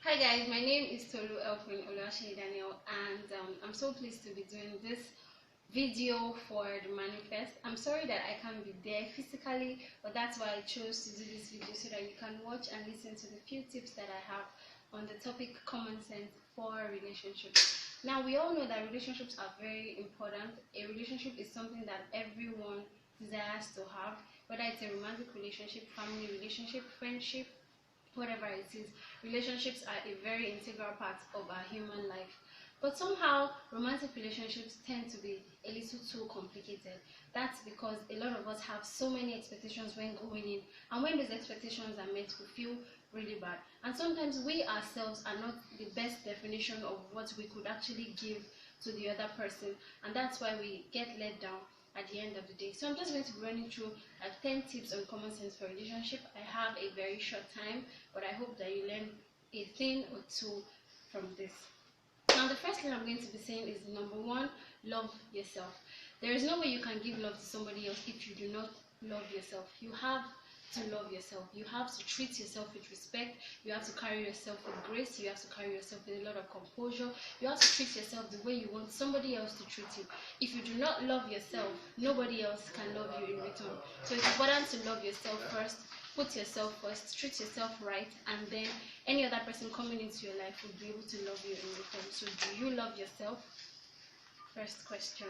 Hi guys, my name is Tolulope Seyi-Daniel, and I'm so pleased to be doing this video for the manifest. I'm sorry that I can't be there physically, but that's why I chose to do this video so that you can watch and listen to the few tips that I have on the topic common sense for relationships. Now, we all know that relationships are very important. A relationship is something that everyone desires to have, whether it's a romantic relationship, family relationship, friendship, whatever it is. Relationships are a very integral part of our human life, but somehow romantic relationships tend to be a little too complicated. That's because a lot of us have so many expectations when going in, and when those expectations are met, we feel really bad, and sometimes we ourselves are not the best definition of what we could actually give to the other person, and that's why we get let down at the end of the day. So I'm just going to be running through 10 tips on common sense for relationship. I have a very short time, but I hope that you learn a thing or two from this. Now, the first thing I'm going to be saying is number one, love yourself. There is no way you can give love to somebody else if you do not love yourself. You have to love yourself. You have to treat yourself with respect. You have to carry yourself with grace. You have to carry yourself with a lot of composure. You have to treat yourself the way you want somebody else to treat you. If you do not love yourself, nobody else can love you in return. So it's important to love yourself first. Put yourself first, treat yourself right, and then any other person coming into your life will be able to love you in return. So do you love yourself? First question.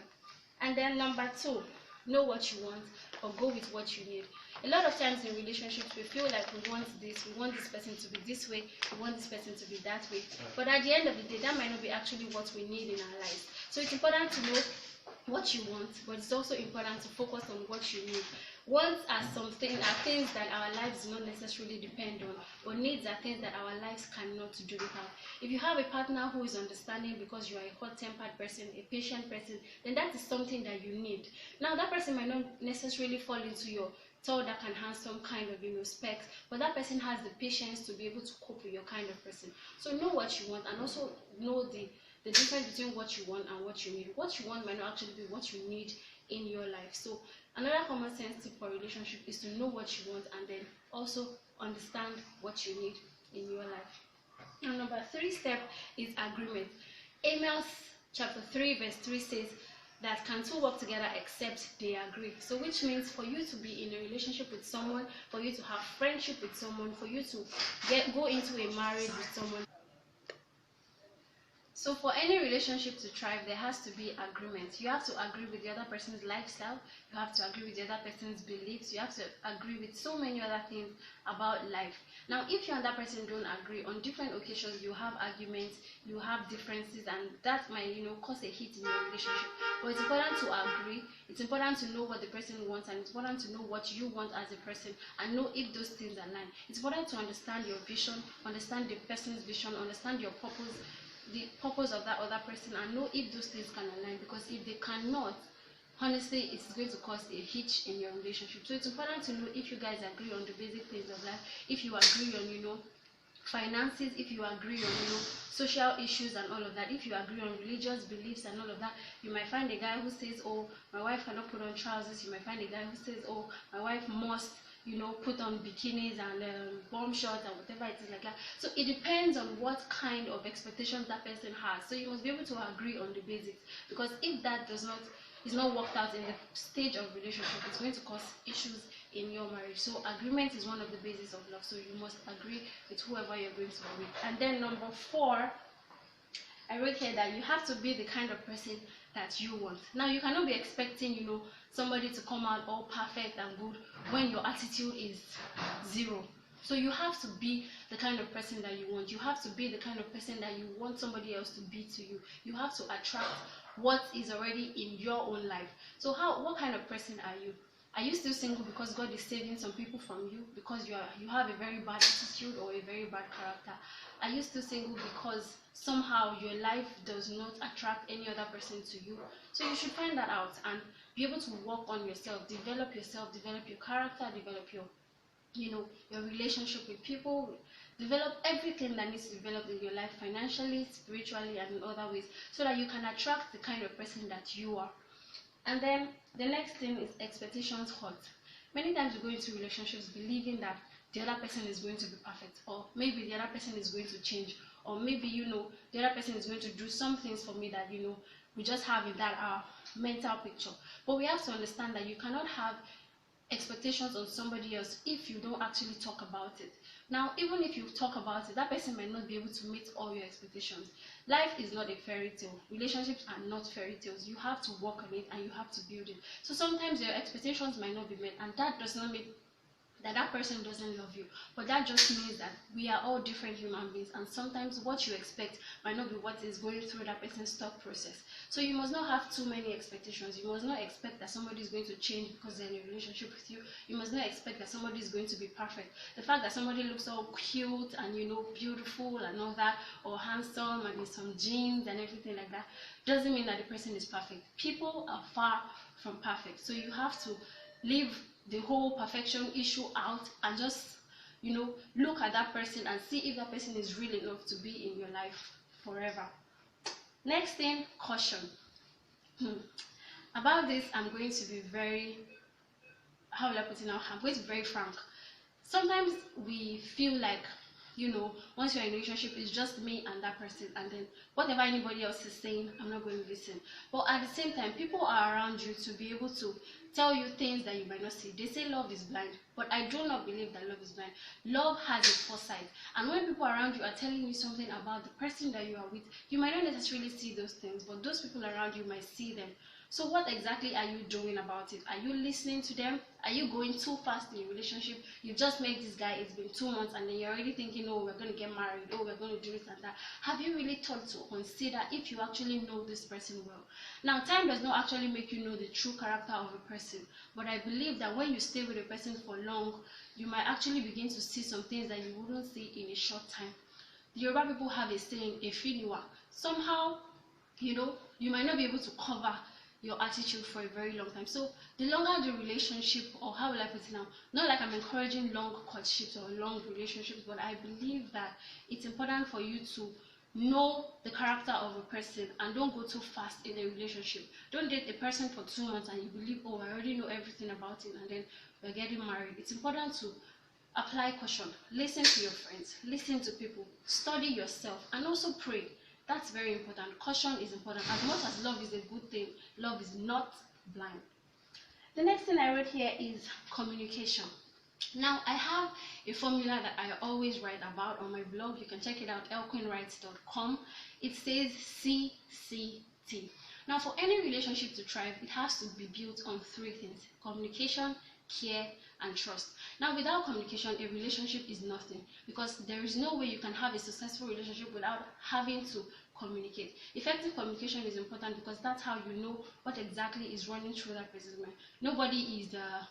And then number two, know what you want or go with what you need. A lot of times in relationships, we feel like we want this person to be this way, we want this person to be that way. But at the end of the day, that might not be actually what we need in our lives. So it's important to know what you want, but it's also important to focus on what you need. Wants are things that our lives do not necessarily depend on, or needs are things that our lives cannot do without. If you have a partner who is understanding because you are a hot-tempered person, a patient person, then that is something that you need. Now, that person might not necessarily fall into your tall, dark and handsome kind of specs, but that person has the patience to be able to cope with your kind of person. So know what you want, and also know the difference between what you want and what you need. What you want might not actually be what you need in your life. So another common sense tip for relationship is to know what you want and then also understand what you need in your life. And number 3 step is agreement. Amos chapter 3 verse 3 says that can two work together except they agree. So which means for you to be in a relationship with someone, for you to have friendship with someone, for you to go into a marriage with someone. So for any relationship to thrive, there has to be agreement. You have to agree with the other person's lifestyle. You have to agree with the other person's beliefs. You have to agree with so many other things about life. Now, if you and that person don't agree, on different occasions you have arguments, you have differences, and that might, cause a hit in your relationship. But it's important to agree. It's important to know what the person wants, and it's important to know what you want as a person, and know if those things align. It's important to understand your vision, understand the person's vision, understand your purpose, the purpose of that other person, and know if those things can align, because if they cannot, honestly, it's going to cause a hitch in your relationship. So it's important to know if you guys agree on the basic things of life, if you agree on finances, if you agree on social issues and all of that, if you agree on religious beliefs and all of that. You might find a guy who says, oh, my wife cannot put on trousers. You might find a guy who says, oh, my wife must put on bikinis and bomb shorts and whatever it is like that. So it depends on what kind of expectations that person has. So you must be able to agree on the basics, because if that is not worked out in the stage of relationship, it's going to cause issues in your marriage. So agreement is one of the bases of love. So you must agree with whoever you're going to be with. And then number 4, I wrote here that you have to be the kind of person that you want. Now, you cannot be expecting, somebody to come out all perfect and good when your attitude is 0. So you have to be the kind of person that you want. You have to be the kind of person that you want somebody else to be to you. You have to attract what is already in your own life. So what kind of person are you? Are you still single because God is saving some people from you because you have a very bad attitude or a very bad character? Are you still single because somehow your life does not attract any other person to you? So you should find that out and be able to work on yourself, develop your character, develop your relationship with people, develop everything that needs to develop in your life, financially, spiritually, and in other ways, so that you can attract the kind of person that you are. And then the next thing is expectations hurt. Many times we go into relationships believing that the other person is going to be perfect, or maybe the other person is going to change, or maybe the other person is going to do some things for me that we just have in that mental picture. But we have to understand that you cannot have expectations on somebody else if you don't actually talk about it. Now, even if you talk about it, that person might not be able to meet all your expectations. Life is not a fairy tale. Relationships are not fairy tales. You have to work on it and you have to build it. So sometimes your expectations might not be met, and that does not mean that person doesn't love you, but that just means that we are all different human beings, and sometimes what you expect might not be what is going through that person's thought process. So you must not have too many expectations. You must not expect that somebody is going to change because they're in a relationship with you. You must not expect that somebody is going to be perfect. The fact that somebody looks all cute and beautiful and all that, or handsome and in some jeans and everything like that, doesn't mean that the person is perfect. People are far from perfect, so you have to leave the whole perfection issue out and just look at that person and see if that person is real enough to be in your life forever. Next thing, caution. About this, I'm going to be very, how will I put it now, I'm going to be very frank. Sometimes we feel like once you're in a relationship, it's just me and that person, and then whatever anybody else is saying, I'm not going to listen. But at the same time, people are around you to be able to tell you things that you might not see. They say love is blind, but I do not believe that love is blind. Love has a foresight, and when people around you are telling you something about the person that you are with, you might not necessarily see those things, but those people around you might see them. So what exactly are you doing about it? Are you listening to them? Are you going too fast in your relationship? You just met this guy, it's been 2 months, and then you're already thinking, oh, we're going to get married, oh, we're going to do this and that. Have you really thought to consider if you actually know this person well? Now, time does not actually make you know the true character of a person, but I believe that when you stay with a person for long, you might actually begin to see some things that you wouldn't see in a short time. The Yoruba people have a saying, "Efiniwa." Somehow, you might not be able to cover your attitude for a very long time. So the longer the relationship, or how will I put it now, not like I'm encouraging long courtships or long relationships, but I believe that it's important for you to know the character of a person and don't go too fast in a relationship. Don't date a person for 2 months and you believe, oh, I already know everything about it, and then we're getting married. It's important to apply caution. Listen to your friends, listen to people, study yourself, and also pray. That's very important. Caution is important. As much as love is a good thing, love is not blind. The next thing I wrote here is communication. Now, I have a formula that I always write about on my blog. You can check it out, elquinwrites.com. It says CCT. Now, for any relationship to thrive, it has to be built on 3 things: communication, care, and trust. Now, without communication, a relationship is nothing, because there is no way you can have a successful relationship without having to communicate. Effective communication is important because that's how you know what exactly is running through that person's mind. Nobody is a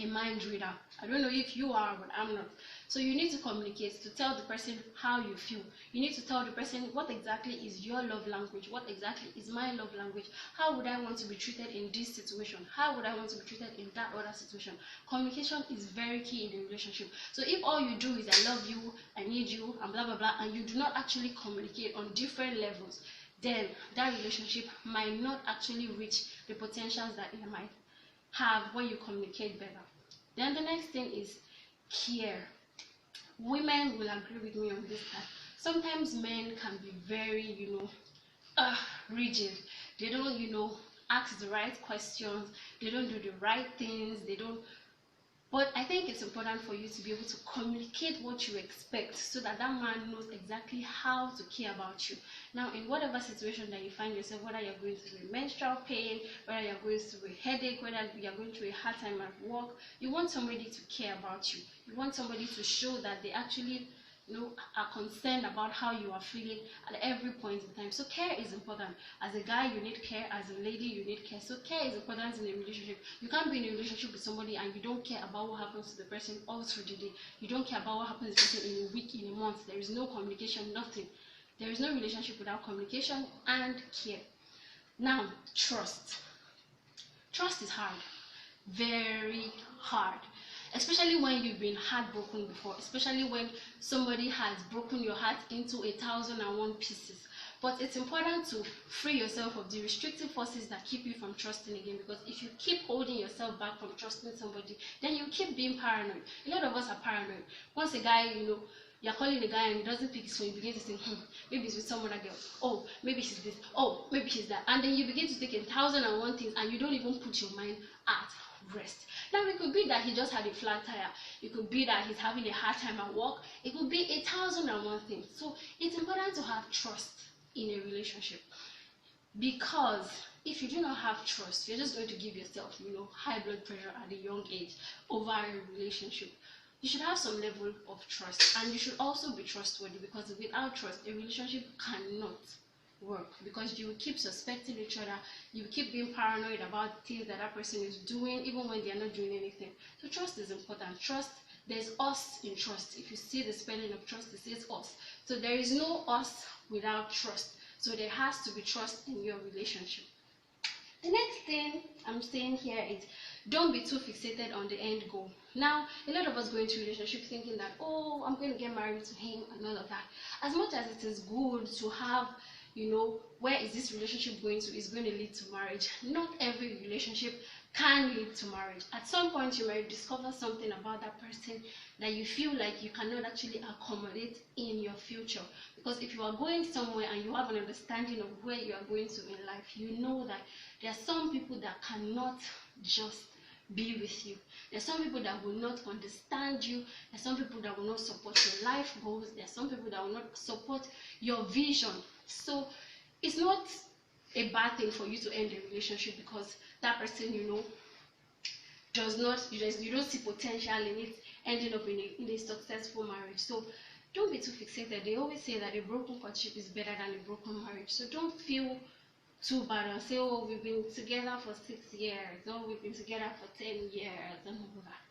mind reader. I don't know if you are, but I'm not. So you need to communicate to tell the person how you feel. You need to tell the person what exactly is your love language, what exactly is my love language. How would I want to be treated in this situation? How would I want to be treated in that other situation? Communication is very key in the relationship. So if all you do is I love you, I need you, and blah blah blah, and you do not actually communicate on different levels, then that relationship might not actually reach the potentials that it might have when you communicate better. Then the next thing is care. Women will agree with me on this part. Sometimes men can be very, rigid. They don't, ask the right questions. They don't do the right things. But I think it's important for you to be able to communicate what you expect so that that man knows exactly how to care about you. Now, in whatever situation that you find yourself, whether you're going through a menstrual pain, whether you're going through a headache, whether you're going through a hard time at work, you want somebody to care about you. You want somebody to show that they actually are concerned about how you are feeling at every point in time. So care is important. As a guy, you need care. As a lady, you need care. So care is important in a relationship. You can't be in a relationship with somebody and you don't care about what happens to the person all through the day. You don't care about what happens to the person in a week, in a month. There is no communication, nothing. There is no relationship without communication and care. Now, trust. Trust is hard. Very hard. Especially when you've been heartbroken before, especially when somebody has broken your heart into 1,001 pieces. But it's important to free yourself of the restrictive forces that keep you from trusting again, because if you keep holding yourself back from trusting somebody, then you keep being paranoid. A lot of us are paranoid. Once a guy, you're calling a guy and he doesn't pick his phone, you begin to think, maybe he's with some other girl. Oh, maybe she's this. Oh, maybe she's that. And then you begin to think 1,001 things, and you don't even put your mind at rest. Now, it could be that he just had a flat tire. It could be that he's having a hard time at work. It could be 1,001 things. So it's important to have trust in a relationship, because if you do not have trust, you're just going to give yourself, high blood pressure at a young age over a relationship. You should have some level of trust, and you should also be trustworthy, because without trust, a relationship cannot work, because you will keep suspecting each other. You will keep being paranoid about things that person is doing, even when they are not doing anything. So trust is important. Trust, there's us in trust. If you see the spelling of trust, it says us. So there is no us without trust. So there has to be trust in your relationship. The next thing I'm saying here is, don't be too fixated on the end goal. Now, a lot of us go into relationships thinking that, oh, I'm going to get married to him and all of that. As much as it is good to have, where is this relationship going to? Is going to lead to marriage. Not every relationship can lead to marriage. At some point, you might discover something about that person that you feel like you cannot actually accommodate in your future. Because if you are going somewhere and you have an understanding of where you are going to in life, you know that there are some people that cannot just be with you. There are some people that will not understand you. There are some people that will not support your life goals. There are some people that will not support your vision. So it's not a bad thing for you to end a relationship because that person, does not, you don't see potential in it ending up in a successful marriage. So don't be too fixated. They always say that a broken courtship is better than a broken marriage. So don't feel too bad and say, oh, we've been together for 6 years, oh, we've been together for 10 years, and all that.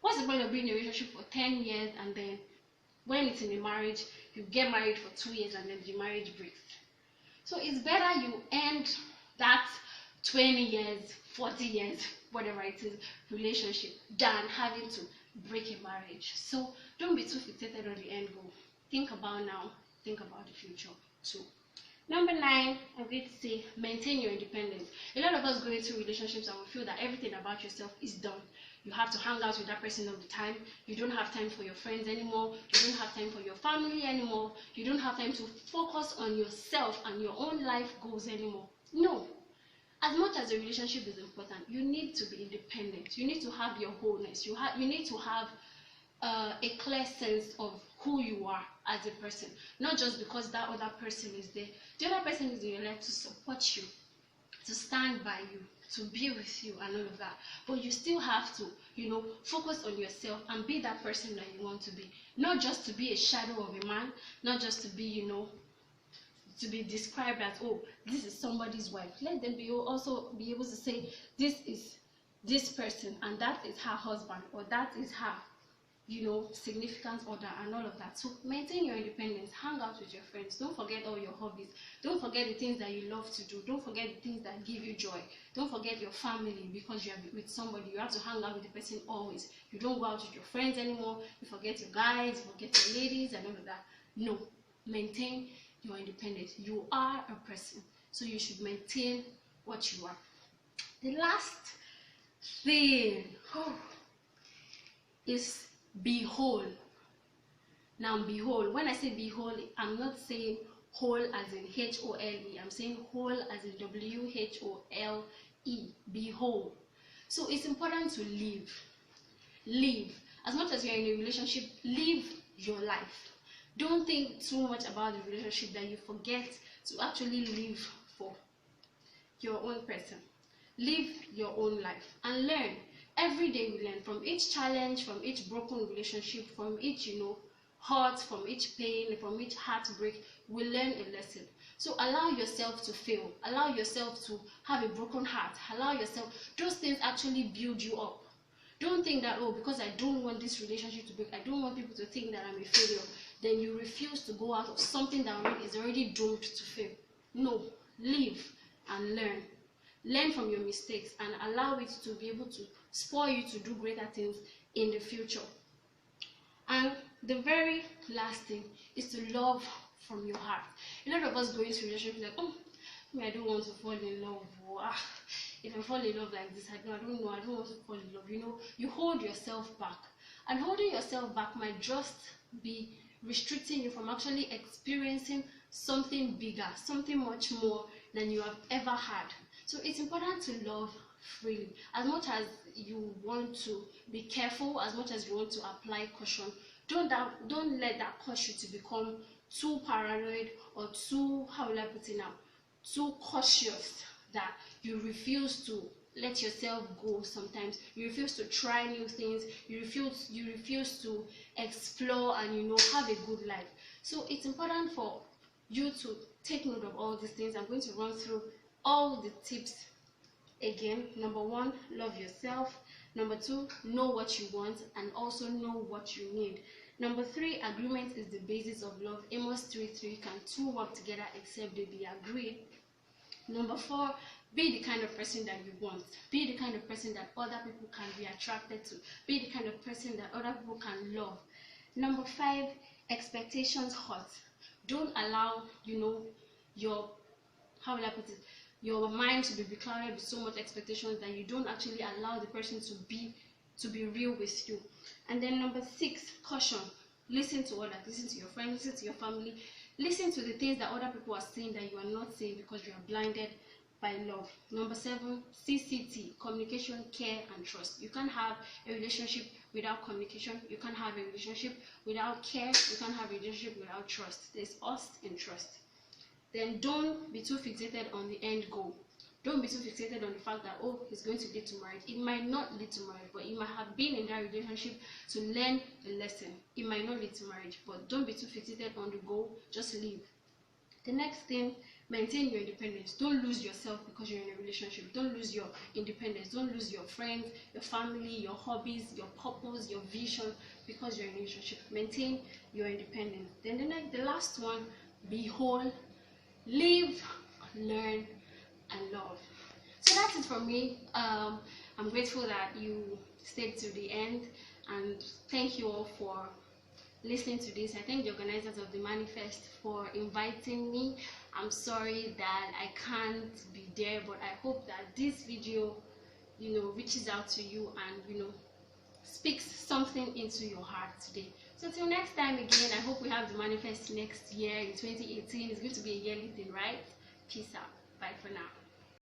What's the point of being in a relationship for 10 years and then when it's in a marriage, you get married for 2 years and then the marriage breaks? So it's better you end that 20 years, 40 years, whatever it is, relationship than having to break a marriage. So don't be too fixated on the end goal. Think about now, think about the future too. Number 9, I'm going to say, maintain your independence. A lot of us go into relationships and we feel that everything about yourself is done. You have to hang out with that person all the time. You don't have time for your friends anymore. You don't have time for your family anymore. You don't have time to focus on yourself and your own life goals anymore. No. As much as a relationship is important, you need to be independent. You need to have your wholeness. You need to have a clear sense of who you are as a person, not just because that other person is there. The other person is in your life to support you, to stand by you, to be with you and all of that. But you still have to, focus on yourself and be that person that you want to be. Not just to be a shadow of a man, not just to be, to be described as, oh, this is somebody's wife. Let them also be able to say, this is this person and that is her husband, or that is her significant other and all of that. So maintain your independence. Hang out with your friends. Don't forget all your hobbies. Don't forget the things that you love to do. Don't forget the things that give you joy. Don't forget your family because you are with somebody. You have to hang out with the person always. You don't go out with your friends anymore. You forget your guys, you forget your ladies and all of that. No. Maintain your independence. You are a person, so you should maintain what you are. The last thing is be whole. Now, be whole. When I say be whole, I'm not saying whole as in H-O-L-E. I'm saying whole as in W-H-O-L-E. Be whole. So it's important to live. Live. As much as you're in a relationship, live your life. Don't think too much about the relationship that you forget to actually live for your own person. Live your own life and learn. Every day we learn from each challenge, from each broken relationship, from each, hurt, from each pain, from each heartbreak. We learn a lesson. So allow yourself to fail. Allow yourself to have a broken heart. Allow yourself. Those things actually build you up. Don't think that, oh, because I don't want this relationship to break, I don't want people to think that I'm a failure, then you refuse to go out of something that is already doomed to fail. No. Live and learn. Learn from your mistakes and allow it to be able to spur you to do greater things in the future. And the very last thing is to love from your heart. A lot of us go into relationships like, oh, I don't want to fall in love, or if I fall in love like this, I don't know, I don't want to fall in love. You hold yourself back, and holding yourself back might just be restricting you from actually experiencing something bigger, something much more than you have ever had. So it's important to love freely. As much as you want to be careful, as much as you want to apply caution, don't let that cause you to become too paranoid or too, how will I put it now, too cautious that you refuse to let yourself go. Sometimes you refuse to try new things, you refuse to explore and have a good life. So it's important for you to take note of all these things. I'm going to run through all the tips again. Number 1, love yourself. Number 2, know what you want and also know what you need. Number 3, agreement is the basis of love. Amos 3:3, can two work together except they be agreed? Number 4, be the kind of person that you want. Be the kind of person that other people can be attracted to. Be the kind of person that other people can love. Number 5, expectations hurt. Don't allow, your, how will I put it, your mind to be beclouded with so much expectations that you don't actually allow the person to be real with you. And then number 6, caution. Listen to others, listen to your friends, listen to your family, listen to the things that other people are saying that you are not saying because you are blinded by love. Number 7, CCT, communication, care, and trust. You can't have a relationship without communication. You can't have a relationship without care. You can't have a relationship without trust. There's us in trust. Then don't be too fixated on the end goal. Don't be too fixated on the fact that, oh, it's going to lead to marriage. It might not lead to marriage, but you might have been in that relationship to learn a lesson. It might not lead to marriage, but don't be too fixated on the goal. Just leave. The next thing, maintain your independence. Don't lose yourself because you're in a relationship. Don't lose your independence. Don't lose your friends, your family, your hobbies, your purpose, your vision because you're in a relationship. Maintain your independence. Then the last one, be whole, live, learn, and love. So that's it from me. I'm grateful that you stayed to the end, and thank you all for listening to this. I thank the organizers of the manifest for inviting me. I'm sorry that I can't be there, but I hope that this video reaches out to you and speaks something into your heart today. So till next time again, I hope we have the manifest next year in 2018. It's going to be a yearly thing, right? Peace out. Bye for now.